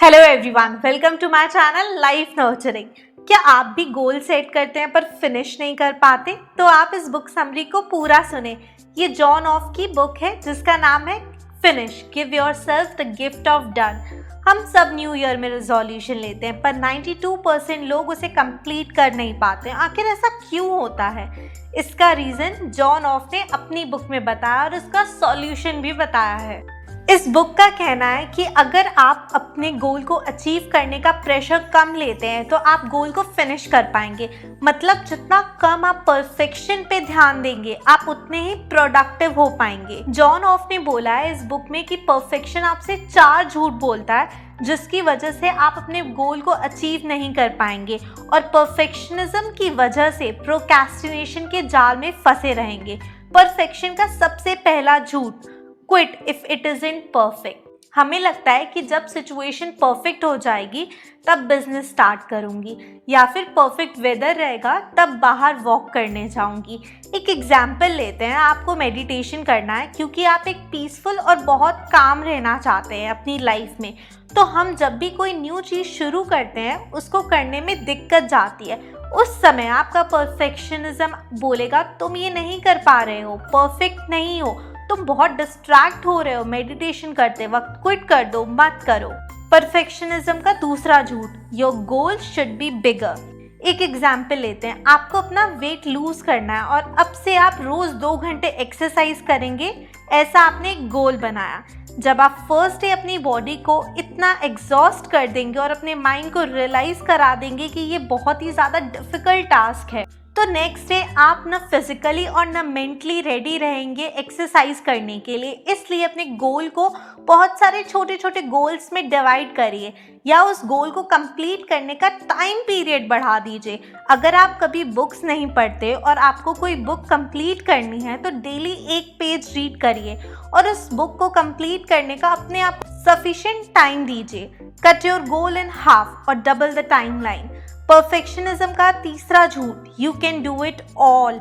Hello everyone, welcome to my channel life nurturing. क्या आप भी गोल सेट करते हैं पर फिनिश नहीं कर पाते? तो आप इस बुक समरी को पूरा सुने। ये जॉन ऑफ की बुक है जिसका नाम है finish, give yourself the gift of done. हम सब न्यू ईयर में रिजोल्यूशन लेते हैं पर 92% लोग उसे कंप्लीट कर नहीं पाते। आखिर ऐसा क्यों होता है? इसका रीजन जॉन ऑफ ने अपनी बुक में बताया और इसका सॉल्यूशन भी बताया है। इस बुक का कहना है कि अगर आप अपने गोल को अचीव करने का प्रेशर कम लेते हैं तो आप गोल को फिनिश कर पाएंगे। मतलब जितना कम आप परफेक्शन पे ध्यान देंगे आप उतने ही प्रोडक्टिव हो पाएंगे। जॉन ऑफ ने बोला है इस बुक में कि परफेक्शन आपसे 4 झूठ बोलता है जिसकी वजह से आप अपने गोल को अचीव नहीं कर पाएंगे और परफेक्शनिज्म की वजह से प्रोक्रेस्टिनेशन के जाल में फंसे रहेंगे। परफेक्शन का सबसे पहला झूठ, quit if it isn't perfect. हमें लगता है कि जब सिचुएशन परफेक्ट हो जाएगी तब बिजनेस स्टार्ट करूंगी या फिर परफेक्ट वेदर रहेगा तब बाहर वॉक करने जाऊंगी। एक एग्जाम्पल लेते हैं। आपको मेडिटेशन करना है क्योंकि आप एक पीसफुल और बहुत काम रहना चाहते हैं अपनी लाइफ में। तो हम जब भी कोई न्यू चीज़ शुरू करते हैं उसको करने में दिक्कत जाती है। उस समय आपका परफेक्शनिज्म बोलेगा तुम ये नहीं कर पा रहे हो, परफेक्ट नहीं हो, तुम बहुत डिस्ट्रैक्ट हो रहे हो मेडिटेशन करते वक्त, क्विट कर दो, मत करो। परफेक्शनिज्म का दूसरा झूठ, your goal should be bigger. एक एग्जाम्पल लेते हैं। आपको अपना वेट लूज करना है और अब से आप रोज 2 घंटे एक्सरसाइज करेंगे, ऐसा आपने एक गोल बनाया। जब आप फर्स्ट डे अपनी बॉडी को इतना एग्जॉस्ट कर देंगे और अपने माइंड को रियलाइज करा देंगे कि ये बहुत ही ज़्यादा डिफिकल्ट टास्क है, तो नेक्स्ट डे आप न फिजिकली और न मेंटली रेडी रहेंगे एक्सरसाइज करने के लिए। इसलिए अपने गोल को बहुत सारे छोटे छोटे गोल्स में डिवाइड करिए या उस गोल को कंप्लीट करने का टाइम पीरियड बढ़ा दीजिए। अगर आप कभी बुक्स नहीं पढ़ते और आपको कोई बुक कंप्लीट करनी है तो डेली 1 पेज रीड करिए और उस बुक को कंप्लीट करने का अपने आप सफिशिएंट टाइम दीजिए। Cut your goal in half और डबल द टाइमलाइन। परफेक्शनिज्म का तीसरा झूठ, you can do it all.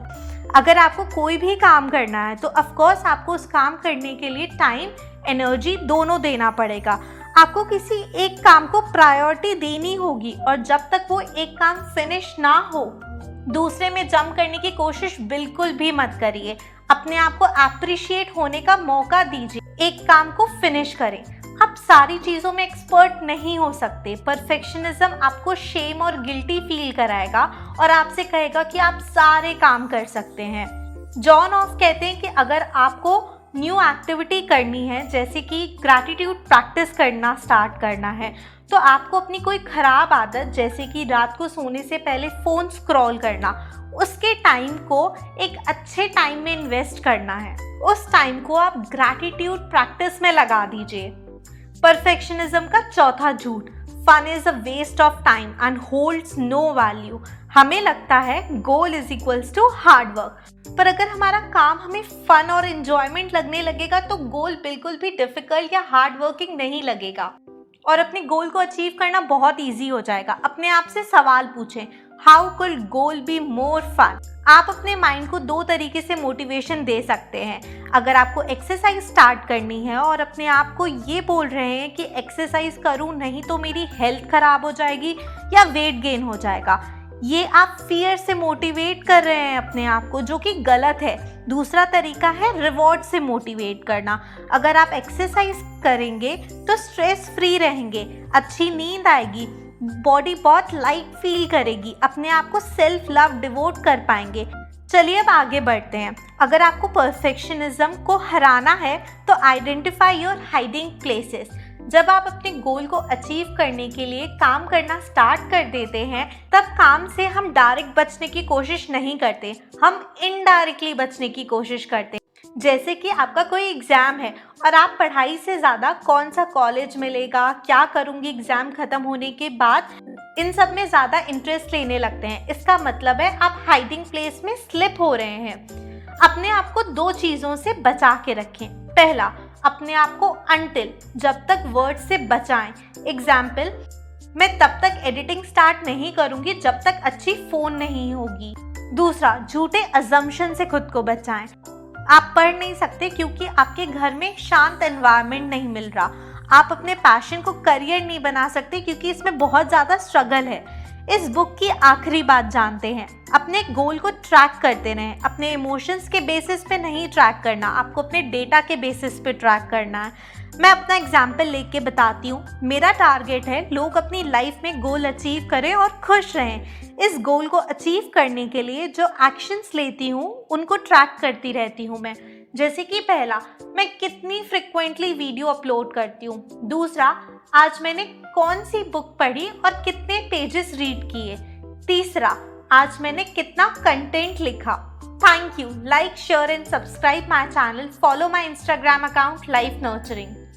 अगर आपको कोई भी काम करना है तो ऑफकोर्स आपको उस काम करने के लिए टाइम, एनर्जी दोनों देना पड़ेगा। आपको किसी एक काम को प्रायोरिटी देनी होगी और जब तक वो एक काम फिनिश ना हो दूसरे में जंप करने की कोशिश बिल्कुल भी मत करिए। अपने आप को अप्रिशिएट होने का मौका दीजिए, एक काम को फिनिश करें। आप सारी चीज़ों में एक्सपर्ट नहीं हो सकते। परफेक्शनिज्म आपको शेम और गिल्टी फील कराएगा और आपसे कहेगा कि आप सारे काम कर सकते हैं। जॉन ऑफ कहते हैं कि अगर आपको न्यू एक्टिविटी करनी है जैसे कि ग्रैटिट्यूड प्रैक्टिस करना स्टार्ट करना है तो आपको अपनी कोई ख़राब आदत जैसे कि रात को सोने से पहले फ़ोन स्क्रॉल करना, उसके टाइम को एक अच्छे टाइम में इन्वेस्ट करना है। उस टाइम को आप ग्रैटिट्यूड प्रैक्टिस में लगा दीजिए। परफेक्शनिज्म का चौथा झूठ, fun is a waste of time and holds no value. हमें लगता है goal is equals to hard work, पर अगर हमारा काम हमें फन और एंजॉयमेंट लगने लगेगा तो गोल बिल्कुल भी डिफिकल्ट या हार्ड वर्किंग नहीं लगेगा और अपने गोल को अचीव करना बहुत ईजी हो जाएगा। अपने आप से सवाल पूछें, how could goal be more fun? आप अपने माइंड को 2 तरीके से मोटिवेशन दे सकते हैं। अगर आपको एक्सरसाइज स्टार्ट करनी है और अपने आप को ये बोल रहे हैं कि एक्सरसाइज करूं नहीं तो मेरी हेल्थ खराब हो जाएगी या वेट गेन हो जाएगा, ये आप फियर से मोटिवेट कर रहे हैं अपने आप को, जो कि गलत है। दूसरा तरीका है रिवॉर्ड से मोटिवेट करना। अगर आप एक्सरसाइज करेंगे तो स्ट्रेस फ्री रहेंगे, अच्छी नींद आएगी, बॉडी बहुत लाइट फील करेगी, अपने आप को सेल्फ लव डिवोट कर पाएंगे। चलिए अब आगे बढ़ते हैं। अगर आपको परफेक्शनिज्म को हराना है तो आइडेंटिफाई योर हाइडिंग प्लेसेस। जब आप अपने गोल को अचीव करने के लिए काम करना स्टार्ट कर देते हैं तब काम से हम डायरेक्ट बचने की कोशिश नहीं करते, हम इनडायरेक्टली बचने की कोशिश करते हैं। जैसे कि आपका कोई एग्ज़ाम है और आप पढ़ाई से ज़्यादा कौन सा कॉलेज मिलेगा, क्या करूँगी एग्ज़ाम ख़त्म होने के बाद, इन सब में ज़्यादा इंटरेस्ट लेने लगते हैं। इसका मतलब है आप हाइडिंग प्लेस में स्लिप हो रहे हैं। अपने आप को 2 चीज़ों से बचा के रखें। पहला, अपने आप को अनटिल, जब तक वर्ड से बचाएं। एग्जाम्पल, मैं तब तक एडिटिंग स्टार्ट नहीं करूँगी जब तक अच्छी फ़ोन नहीं होगी। दूसरा, झूठे अजम्पशन से खुद को बचाएं। आप पढ़ नहीं सकते क्योंकि आपके घर में शांत एनवायरनमेंट नहीं मिल रहा। आप अपने पैशन को करियर नहीं बना सकते क्योंकि इसमें बहुत ज़्यादा स्ट्रगल है। इस बुक की आखिरी बात जानते हैं, अपने गोल को ट्रैक करते रहें। अपने इमोशंस के बेसिस पे नहीं ट्रैक करना, आपको अपने डेटा के बेसिस पे ट्रैक करना है। मैं अपना एग्जाम्पल लेके बताती हूँ। मेरा टारगेट है लोग अपनी लाइफ में गोल अचीव करें और खुश रहें। इस गोल को अचीव करने के लिए जो एक्शंस लेती हूँ उनको ट्रैक करती रहती हूँ मैं। जैसे कि पहला, मैं कितनी फ्रिक्वेंटली वीडियो अपलोड करती हूँ। दूसरा, आज मैंने कौन सी बुक पढ़ी और कितने पेजेस रीड किए। तीसरा, आज मैंने कितना कंटेंट लिखा। Thank you. Like, share and subscribe my channel. Follow my Instagram account Life Nurturing.